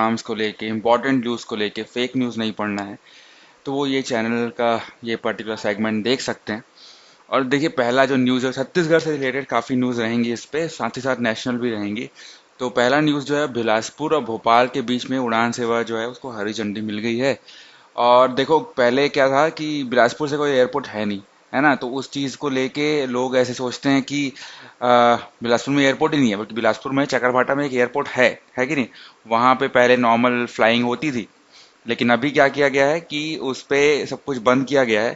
Exams को लेके important news को लेके फेक न्यूज़ नहीं पढ़ना है तो वो ये चैनल का ये पर्टिकुलर सेगमेंट देख सकते हैं। और देखिए पहला जो न्यूज़ है छत्तीसगढ़ से रिलेटेड काफ़ी न्यूज़ रहेंगी इस पे, साथ ही साथ नेशनल भी रहेंगी। तो पहला न्यूज़ जो है, बिलासपुर और भोपाल के बीच में उड़ान सेवा जो है उसको हरी झंडी मिल गई है। और देखो पहले क्या था कि बिलासपुर से कोई एयरपोर्ट है नहीं, है ना, तो उस चीज़ को लेके लोग ऐसे सोचते हैं कि बिलासपुर में एयरपोर्ट ही नहीं है, बल्कि बिलासपुर में चकरभाटा में एक एयरपोर्ट है कि नहीं। वहाँ पे पहले नॉर्मल फ्लाइंग होती थी, लेकिन अभी क्या किया गया है कि उस पे सब कुछ बंद किया गया है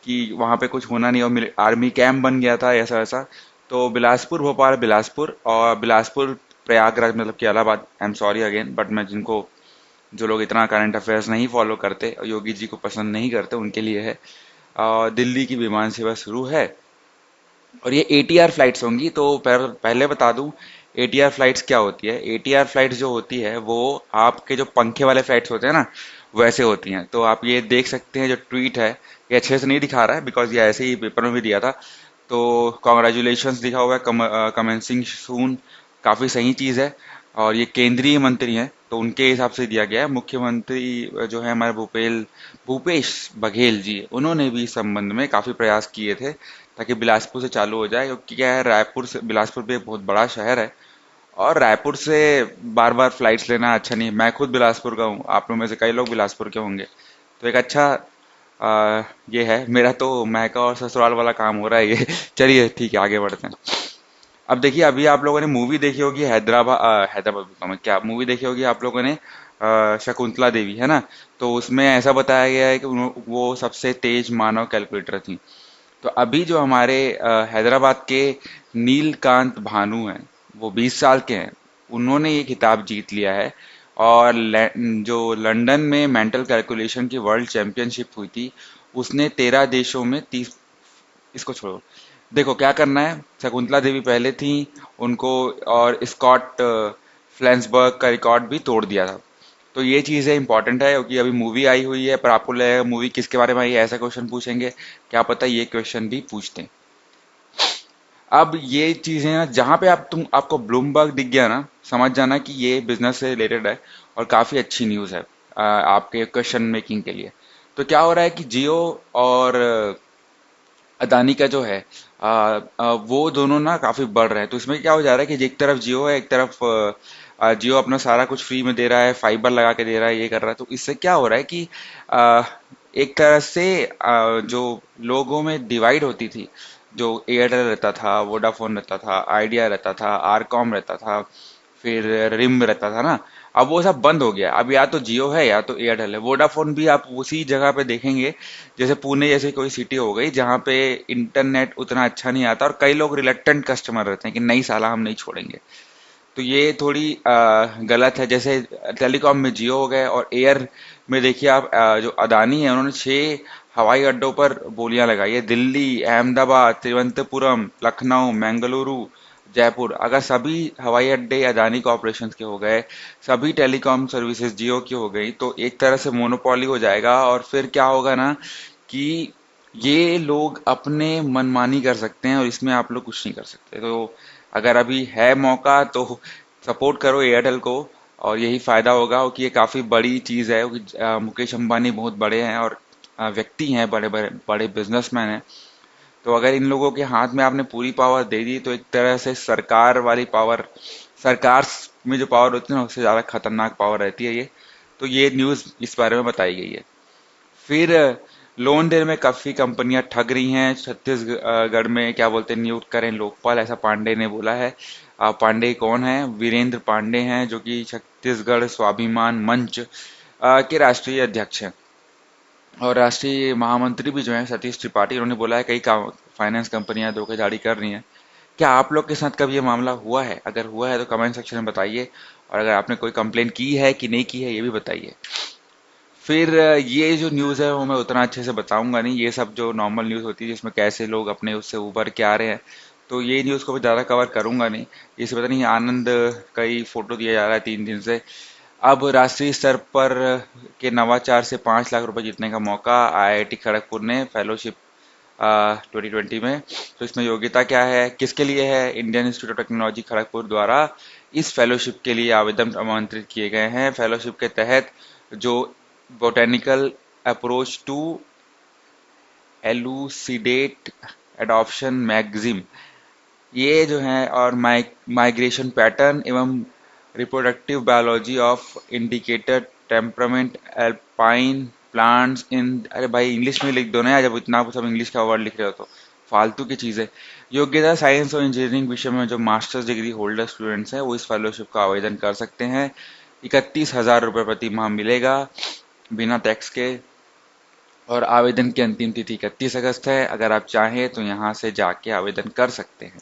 कि वहाँ पे कुछ होना नहीं, और आर्मी कैंप बन गया था ऐसा ऐसा। तो बिलासपुर भोपाल बिलासपुर और बिलासपुर प्रयागराज, मतलब कि Allahabad, I am sorry again, but मैं जिनको जो लोग इतना करंट अफेयर्स नहीं फॉलो करते और योगी जी को पसंद नहीं करते उनके लिए है। दिल्ली की विमान सेवा शुरू है और ये एटीआर फ्लाइट्स होंगी। तो पहले बता दूं, एटीआर फ्लाइट्स क्या होती है। एटीआर फ्लाइट्स जो होती है वो आपके जो पंखे वाले फ्लाइट्स होते हैं ना, वैसे होती हैं। तो आप ये देख सकते हैं जो ट्वीट है, ये अच्छे से नहीं दिखा रहा है बिकॉज ये ऐसे ही पेपर में भी दिया था। तो कॉन्ग्रेचुलेशंस लिखा हुआ है, कमेंसिंग सून, काफ़ी सही चीज़ है। और ये केंद्रीय मंत्री हैं तो उनके हिसाब से दिया गया है। मुख्यमंत्री जो है हमारे भूपेश बघेल जी, उन्होंने भी इस संबंध में काफ़ी प्रयास किए थे ताकि बिलासपुर से चालू हो जाए, क्योंकि क्या है, रायपुर से बिलासपुर भी एक बहुत बड़ा शहर है और रायपुर से बार बार फ्लाइट्स लेना अच्छा नहीं है। मैं खुद बिलासपुर का हूँ, आप लोग में से कई लोग बिलासपुर के होंगे। तो एक अच्छा ये है। मेरा तो मैका और ससुराल वाला काम हो रहा है ये चलिए ठीक है, आगे बढ़ते हैं। अब देखिए, अभी आप लोगों ने मूवी देखी होगी हैदराबाद बोलता हूँ मैं, क्या मूवी देखी होगी आप लोगों ने, शकुंतला देवी, है ना। तो उसमें ऐसा बताया गया है कि वो सबसे तेज मानव कैलकुलेटर थी। तो अभी जो हमारे हैदराबाद के नीलकांत भानु हैं, वो 20 साल के हैं, उन्होंने ये खिताब जीत लिया है। और जो लंदन में मेंटल कैलकुलेशन की वर्ल्ड चैंपियनशिप हुई थी, उसने 13 देशों में 30, इसको छोड़ो। देखो क्या करना है, शकुंतला देवी पहले थी, उनको और स्कॉट फ्लेंसबर्ग का रिकॉर्ड भी तोड़ दिया था। तो ये चीज़ें इंपॉर्टेंट है क्योंकि अभी मूवी आई हुई है, पर आपको लगेगा मूवी किसके बारे में आई है, ऐसा क्वेश्चन पूछेंगे, क्या पता ये क्वेश्चन भी पूछते हैं। अब ये चीज़ें ना, जहाँ पे आपको ब्लूमबर्ग दिख गया ना, समझ जाना कि ये बिजनेस से रिलेटेड है और काफ़ी अच्छी न्यूज़ है आपके क्वेश्चन मेकिंग के लिए। तो क्या हो रहा है कि जियो और अदानी का जो है वो दोनों ना काफी बढ़ रहे हैं। तो इसमें क्या हो जा रहा है कि एक तरफ जियो है, एक तरफ जियो अपना सारा कुछ फ्री में दे रहा है, फाइबर लगा के दे रहा है, ये कर रहा है। तो इससे क्या हो रहा है कि आ, एक तरह से जो लोगों में डिवाइड होती थी, जो एयरटेल रहता था, वोडाफोन रहता था, आइडिया रहता था, आरकॉम रहता था, फिर रिम रहता था ना, अब वो सब बंद हो गया। अब या तो जियो है या तो एयरटेल है। वोडाफोन भी आप उसी जगह पे देखेंगे, जैसे पुणे जैसी कोई सिटी हो गई जहाँ पे इंटरनेट उतना अच्छा नहीं आता और कई लोग रिलेक्टेंट कस्टमर रहते हैं कि नहीं साला हम नहीं छोड़ेंगे। तो ये थोड़ी गलत है। जैसे टेलीकॉम में जियो हो गए और एयर में देखिए आप, जो अदानी है उन्होंने 6 हवाई अड्डों पर बोलियां लगाई है, दिल्ली, अहमदाबाद, तिरुवनंतपुरम, लखनऊ, बेंगलुरु, जयपुर। अगर सभी हवाई अड्डे अदानी कॉरपोरेशन के हो गए, सभी टेलीकॉम सर्विसेज जियो की हो गई, तो एक तरह से मोनोपोली हो जाएगा। और फिर क्या होगा ना कि ये लोग अपने मनमानी कर सकते हैं और इसमें आप लोग कुछ नहीं कर सकते। तो अगर अभी है मौका तो सपोर्ट करो एयरटेल को, और यही फायदा होगा क्योंकि ये काफी बड़ी चीज है। क्योंकि मुकेश अंबानी बहुत बड़े हैं और व्यक्ति हैं, बड़े बड़े बड़े बिजनेसमैन हैं। तो अगर इन लोगों के हाथ में आपने पूरी पावर दे दी तो एक तरह से सरकार वाली पावर, सरकार में जो पावर होती है ना, उससे ज्यादा खतरनाक पावर रहती है ये। तो ये न्यूज इस बारे में बताई गई है। फिर लोन देने में काफी कंपनियां ठग रही हैं। छत्तीसगढ़ में क्या बोलते हैं, नियुक्त करें लोकपाल, ऐसा पांडे ने बोला है। पांडे कौन है? वीरेंद्र पांडे हैं, जो कि छत्तीसगढ़ स्वाभिमान मंच के राष्ट्रीय अध्यक्ष हैं। और राष्ट्रीय महामंत्री भी जो है सतीश त्रिपाठी, उन्होंने बोला है कई फाइनेंस कंपनियां धोखाधड़ी कर रही हैं। क्या आप लोग के साथ कभी ये मामला हुआ है? अगर हुआ है तो कमेंट सेक्शन में बताइए, और अगर आपने कोई कंप्लेन की है कि नहीं की है ये भी बताइए। फिर ये जो न्यूज़ है वो मैं उतना अच्छे से बताऊंगा नहीं, ये सब जो नॉर्मल न्यूज़ होती है जिसमें कैसे लोग अपने उससे उभर के आ रहे हैं, तो ये न्यूज़ को मैं ज़्यादा कवर करूंगा नहीं। इसे पता नहीं आनंद का ही फोटो दिया जा रहा है 3 दिन से। अब राष्ट्रीय स्तर पर के नवाचार से 5 लाख रुपए जीतने का मौका, आईआईटी खड़गपुर ने फेलोशिप 2020 में। तो इसमें योग्यता क्या है, किसके लिए है, Indian institute of technology Kharagpur द्वारा इस फेलोशिप के लिए आवेदन आमंत्रित किए गए हैं। फेलोशिप के तहत जो बोटेनिकल अप्रोच टू एलूसिडेट एडॉप्शन मैगजिम, ये जो है, और माइग्रेशन पैटर्न एवं reproductive biology of indicator temperament alpine plants in, अरे भाई इंग्लिश में लिख दो ना यार, जब इतना सब इंग्लिश का वर्ड लिख रहे हो तो फालतू की चीज़ है। योग्यता साइंस और इंजीनियरिंग विषय में जो मास्टर्स डिग्री होल्डर स्टूडेंट्स हैं वो इस फेलोशिप का आवेदन कर सकते हैं। 31,000 रुपये प्रति माह मिलेगा बिना टैक्स के, और आवेदन की अंतिम तिथि 31 अगस्त है। अगर आप चाहें तो यहाँ से जाके आवेदन कर सकते हैं।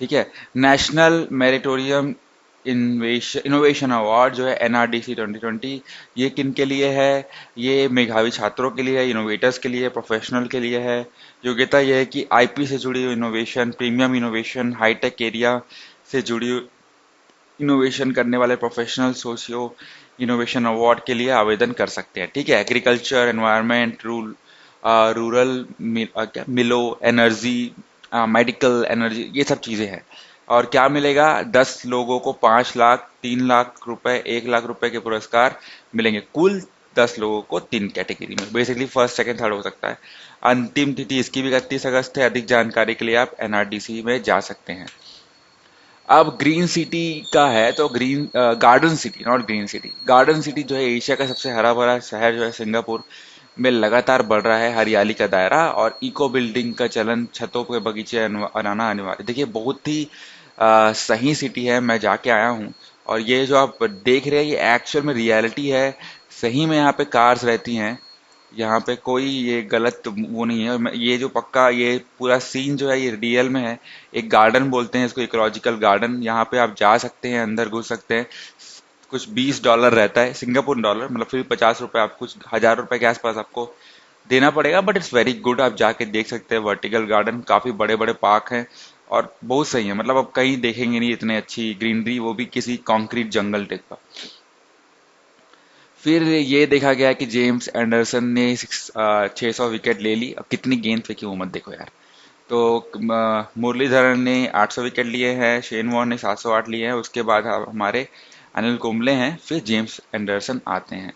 ठीक है। नेशनल मेरिटोरियम इनोवेशन अवार्ड जो है NRDC 2020, ये किन के लिए है, ये मेधावी छात्रों के लिए है, इनोवेटर्स के लिए, प्रोफेशनल के लिए है। योग्यता यह है कि IP से जुड़ी हुई innovation, premium innovation, hi tech area से जुड़ी इनोवेशन करने वाले प्रोफेशनल सोशियो इनोवेशन अवार्ड के लिए आवेदन कर सकते हैं। ठीक है। एग्रीकल्चर, एनवायरनमेंट, रूरल, क्या, मिलो एनर्जी, मेडिकल एनर्जी, ये सब चीज़ें हैं। और क्या मिलेगा, 10 लोगों को 5 लाख, 3 लाख रुपए, 1 लाख रुपए के पुरस्कार मिलेंगे। कुल 10 लोगों को 3 कैटेगरी में, बेसिकली फर्स्ट सेकंड थर्ड हो सकता है। अंतिम तिथि इसकी भी 31 अगस्त है। अधिक जानकारी के लिए आप NRDC में जा सकते हैं। अब ग्रीन सिटी का है, तो green garden city, not green city, garden city जो है एशिया का सबसे हरा भरा शहर जो है सिंगापुर में लगातार बढ़ रहा है हरियाली का दायरा, और इको बिल्डिंग का चलन, छतों पे बगीचे बनाना अनिवार्य। देखिए बहुत ही सही सिटी है, मैं जाके आया हूँ, और ये जो आप देख रहे हैं ये एक्चुअल में रियलिटी है। सही में यहाँ पे कार्स रहती हैं, यहाँ पे कोई ये गलत वो नहीं है। ये जो पक्का ये पूरा सीन जो है ये रियल में है। एक गार्डन बोलते हैं इसको, इकोलॉजिकल गार्डन। यहाँ पे आप जा सकते हैं, अंदर घुस सकते हैं। कुछ $20 रहता है, सिंगापुर डॉलर, मतलब फिर 50 रुपए, आप कुछ 1000 रुपए के आसपास आपको देना पड़ेगा, बट इट्स वेरी गुड। आप जाके देख सकते हैं वर्टिकल गार्डन, काफी बड़े बड़े पार्क हैं और बहुत सही है। मतलब आप कहीं देखेंगे नहीं इतने अच्छी ग्रीनरी, वो भी किसी कॉन्क्रीट जंगल टाइप का। फिर ये देखा गया कि जेम्स एंडरसन ने 600 विकेट ले ली। अब कितनी गेंद फेंकी वो मत देखो यार। तो मुरलीधरन ने 800 विकेट लिए हैं, शेन वॉर्न ने 708 लिए हैं, उसके बाद हमारे अनिल कुंबले हैं, फिर जेम्स एंडरसन आते हैं।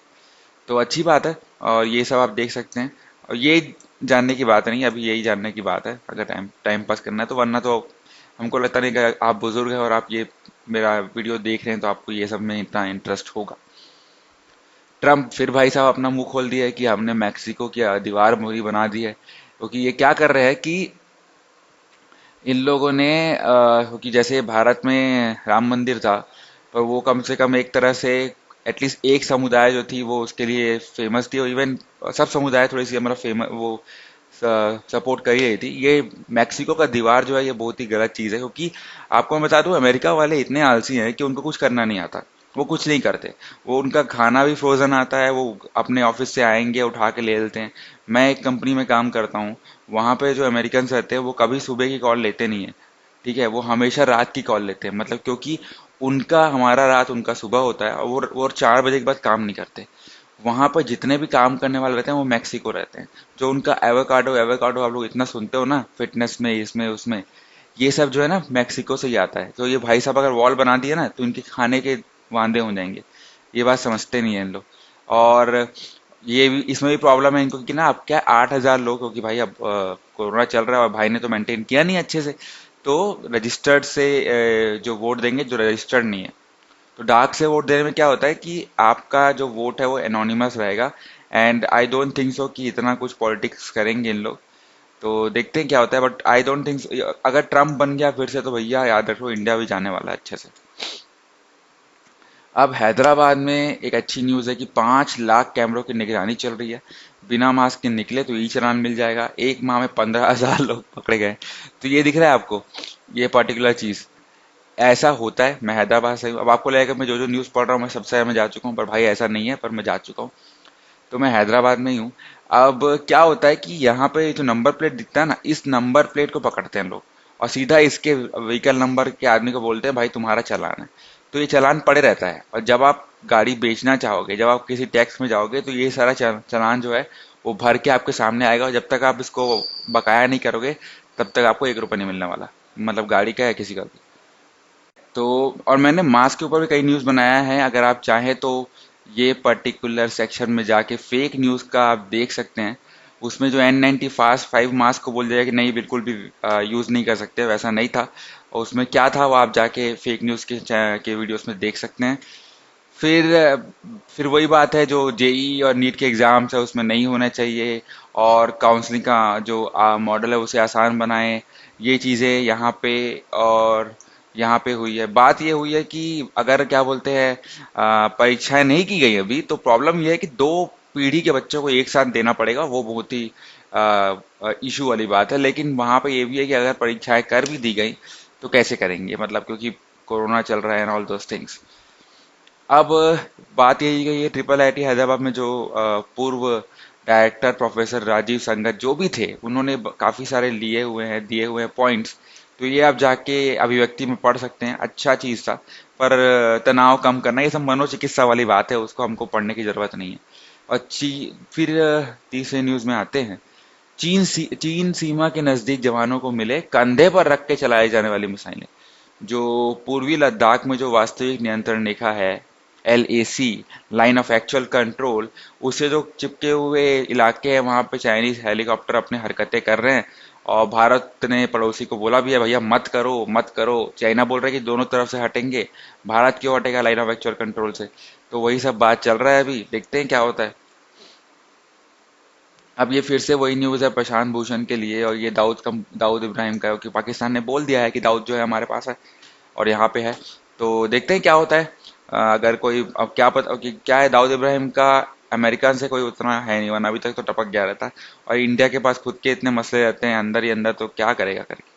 तो अच्छी बात है, और ये सब आप देख सकते हैं। और ये जानने की बात नहीं, अभी यही जानने की बात है अगर टाइम टाइम पास करना है तो, वरना तो हमको लगता नहीं कि आप बुजुर्ग हैं और आप ये मेरा वीडियो देख रहे हैं तो आपको ये सब में इतना इंटरेस्ट होगा। ट्रम्प फिर भाई साहब अपना मुंह खोल दिया है कि हमने मैक्सिको की दीवार मुहरी बना दी है। क्योंकि ये क्या कर रहे हैं कि इन लोगों ने क्योंकि जैसे भारत में राम मंदिर था, पर वो कम से कम एक तरह से एटलीस्ट एक समुदाय जो थी वो उसके लिए फेमस थी, और इवन सब समुदाय थोड़ी सी हमारा फेमस वो सपोर्ट कर ही रही थी। ये मैक्सिको का दीवार जो है ये बहुत ही गलत चीज़ है, क्योंकि आपको मैं बता दूं अमेरिका वाले इतने आलसी हैं कि उनको कुछ करना नहीं आता, वो कुछ नहीं करते। वो उनका खाना भी फ्रोजन आता है, वो अपने ऑफिस से आएंगे उठा के ले लेते हैं। मैं एक कंपनी में काम करता हूँ, वहाँ पे जो अमेरिकन रहते हैं वो कभी सुबह की कॉल लेते नहीं है। ठीक है। वो हमेशा रात की कॉल लेते हैं, मतलब क्योंकि उनका हमारा रात उनका सुबह होता है, और वो 4 बजे के बाद काम नहीं करते। वहां पर जितने भी काम करने वाले रहते हैं वो मैक्सिको रहते हैं। जो उनका एवोकाडो एवोकाडो आप लोग इतना सुनते हो ना, फिटनेस में, इसमें उसमें, ये सब जो है ना मैक्सिको से ही आता है। तो ये भाई साहब अगर वॉल बना दिए ना तो इनके खाने के वांदे हो जाएंगे। ये बात समझते नहीं है इन लोग। और ये भी इसमें भी प्रॉब्लम है इनको कि ना, अब क्या 8,000 लोग, क्योंकि भाई अब कोरोना चल रहा है और भाई ने तो मेंटेन किया नहीं अच्छे से, तो रजिस्टर्ड से जो वोट देंगे जो रजिस्टर्ड नहीं है। तो डार्क से वोट देने में क्या होता है कि आपका जो वोट है वो एनोनिमस रहेगा। And I don't think so कि इतना कुछ पॉलिटिक्स करेंगे इन लोग। तो देखते हैं क्या होता है, बट आई डोंट थिंक, अगर ट्रम्प बन गया फिर से तो भैया याद रखो इंडिया भी जाने वाला है अच्छे से। अब हैदराबाद में एक अच्छी न्यूज़ है कि 5 लाख कैमरों की निगरानी चल रही है। बिना मास्क के निकले तो ई चालान मिल जाएगा। एक माह में 15,000 लोग पकड़े गए। तो ये दिख रहा है आपको, ये पर्टिकुलर चीज़ ऐसा होता है। मैं हैदराबाद से हूँ। अब आपको लगेगा मैं जो जो न्यूज़ पढ़ रहा हूँ मैं सब शहर में जा चुका हूँ, पर भाई ऐसा नहीं है, पर मैं जा चुका हूँ। तो मैं हैदराबाद में ही हूँ। अब क्या होता है कि यहाँ पे जो नंबर प्लेट दिखता है ना, इस नंबर प्लेट को पकड़ते हैं लोग, और सीधा इसके व्हीकल नंबर के आदमी को बोलते हैं भाई तुम्हारा चालान है। तो ये चालान पड़े रहता है, और जब आप गाड़ी बेचना चाहोगे, जब आप किसी टैक्स में जाओगे, तो ये सारा चालान जो है वो भर के आपके सामने आएगा, और जब तक आप इसको बकाया नहीं करोगे तब तक आपको 1 रुपये नहीं मिलने वाला, मतलब गाड़ी का है किसी का भी। तो और मैंने मास्क के ऊपर भी कई न्यूज़ बनाया है, अगर आप चाहें तो ये पर्टिकुलर सेक्शन में जाके फेक न्यूज़ का आप देख सकते हैं। उसमें जो N95 मास्क को बोल दिया कि नहीं बिल्कुल भी यूज़ नहीं कर सकते, वैसा नहीं था। और उसमें क्या था वो आप जाके फेक न्यूज़ के वीडियोस में देख सकते हैं। फिर फिर वही बात है, जो जेई और नीट के एग्ज़ाम्स है उसमें नहीं होना चाहिए, और काउंसलिंग का जो मॉडल है उसे आसान बनाएं, ये चीज़ें यहाँ पे और यहाँ पे हुई है। बात ये हुई है कि अगर क्या बोलते हैं परीक्षाएं नहीं की गई अभी, तो प्रॉब्लम ये है कि 2 पीढ़ी के बच्चों को एक साथ देना पड़ेगा, वो बहुत ही इशू वाली बात है। लेकिन वहाँ पे ये भी है कि अगर परीक्षाएं कर भी दी गई तो कैसे करेंगे, मतलब क्योंकि कोरोना चल रहा है एंड ऑल दोस थिंग्स। अब बात यही गई है, ट्रिपल आईटी हैदराबाद में जो पूर्व डायरेक्टर प्रोफेसर राजीव संगत जो भी थे, उन्होंने काफ़ी सारे लिए हुए हैं, दिए हुए हैं पॉइंट्स। तो ये आप जाके अभिव्यक्ति में पढ़ सकते हैं, अच्छा चीज़ था। पर तनाव कम करना ये सब मनोचिकित्सा वाली बात है, उसको हमको पढ़ने की ज़रूरत नहीं है। फिर तीसरे न्यूज़ में आते हैं। चीन सीमा के नज़दीक जवानों को मिले कंधे पर रख के चलाई जाने वाली मिसाइलें। जो पूर्वी लद्दाख में जो वास्तविक नियंत्रण रेखा है, LAC, line of actual control, उससे जो चिपके हुए इलाके हैं वहां पे चाइनीज हेलीकॉप्टर अपने हरकतें कर रहे हैं। और भारत ने पड़ोसी को बोला भी है भैया मत करो मत करो, चाइना बोल रहा है कि दोनों तरफ से हटेंगे, भारत क्यों हटेगा लाइन ऑफ एक्चुअल कंट्रोल से। तो वही सब बात चल रहा है, अभी देखते हैं क्या होता है। अब ये फिर से वही न्यूज़ है प्रशांत भूषण के लिए, और ये दाऊद इब्राहिम का है, कि पाकिस्तान ने बोल दिया है कि दाऊद जो है हमारे पास है और यहाँ पे है। तो देखते हैं क्या होता है। अगर कोई अब क्या पता कि क्या है, दाऊद इब्राहिम का अमेरिकन से कोई उतना है नहीं, वरना अभी तक तो टपक गया रहता। और इंडिया के पास खुद के इतने मसले रहते हैं अंदर ही अंदर, तो क्या करेगा करके।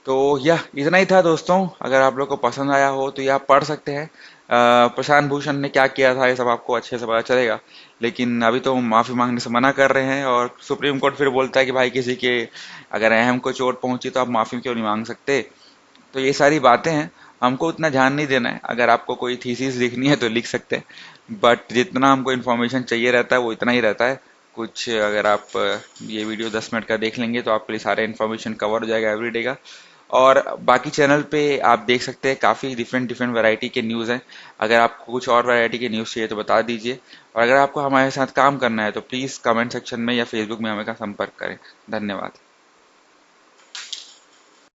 तो यह इतना ही था दोस्तों, अगर आप लोग को पसंद आया हो तो यह आप पढ़ सकते हैं। प्रशांत भूषण ने क्या किया था ये सब आपको अच्छे से पता चलेगा। लेकिन अभी तो माफी मांगने से मना कर रहे हैं, और सुप्रीम कोर्ट फिर बोलता है कि भाई किसी के अगर अहम को चोट पहुंची तो आप माफी क्यों नहीं मांग सकते। तो ये सारी बातें हैं, हमको उतना ध्यान नहीं देना है। अगर आपको कोई थीसिस लिखनी है तो लिख सकते हैं, बट जितना हमको इन्फॉर्मेशन चाहिए रहता है वो इतना ही रहता है। कुछ अगर आप ये वीडियो 10 मिनट का देख लेंगे तो आपके लिए सारा इन्फॉर्मेशन कवर हो जाएगा एवरीडे का। और बाकी चैनल पे आप देख सकते हैं काफ़ी डिफरेंट डिफरेंट वैरायटी के न्यूज़ हैं। अगर आपको कुछ और वैरायटी के न्यूज़ चाहिए तो बता दीजिए, और अगर आपको हमारे साथ काम करना है तो प्लीज़ कमेंट सेक्शन में या फेसबुक में हमें का संपर्क करें। धन्यवाद।